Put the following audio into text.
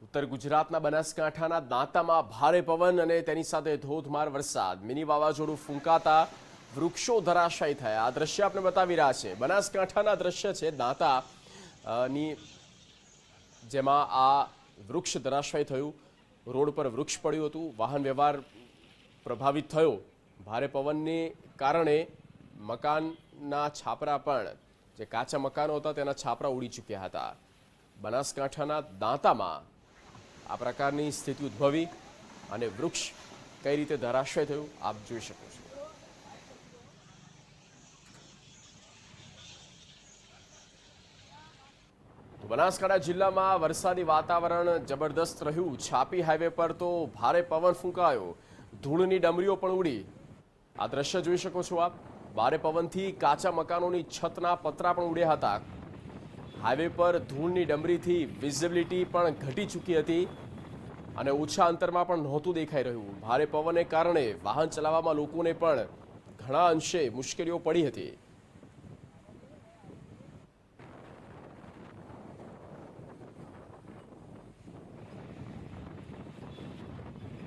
ઉત્તર ગુજરાતના બનાસકાંઠાના દાંતામાં ભારે પવન અને તેની સાથે ધોધમાર વરસાદ, મિની વાવાઝોડું ફૂંકાતા વૃક્ષો ધરાશાયી થયા. આ દ્રશ્ય આપણે બતાવી રહ્યા છે. બનાસકાંઠાના દ્રશ્ય છે દાંતાની, જેમાં આ વૃક્ષ ધરાશાયી થયું. રોડ પર વૃક્ષ પડ્યું હતું, વાહન વ્યવહાર પ્રભાવિત થયો. ભારે પવનને કારણે મકાનના છાપરા પણ, જે કાચા મકાનો હતા તેના છાપરા ઉડી ચૂક્યા હતા. બનાસકાંઠાના દાંતામાં આ પ્રકારની સ્થિતિ ઉદ્ભવી અને વૃક્ષ કઈ રીતે ધરાશય થયું આપ જોઈ શકો છો. તો બનાસકાંઠા જિલ્લામાં વરસાદી વાતાવરણ જબરદસ્ત રહ્યું. છાપી હાઈવે પર તો ભારે પવન ફૂંકાયો, ધૂળની ડમરીઓ પણ ઉડી. આ દ્રશ્ય જોઈ શકો છો આપ. ભારે પવનથી કાચા મકાનોની છતના પતરા પણ ઉડ્યા હતા. હાઈવે પર ધૂળની ડમરીથી વિઝિબિલિટી પણ ઘટી ચૂકી હતી અને ઓછા અંતરમાં પણ નહોતું દેખાઈ રહ્યું. ભારે પવનને કારણે વાહન ચલાવવામાં લોકોને પણ ઘણા અંશે મુશ્કેલીઓ પડી હતી.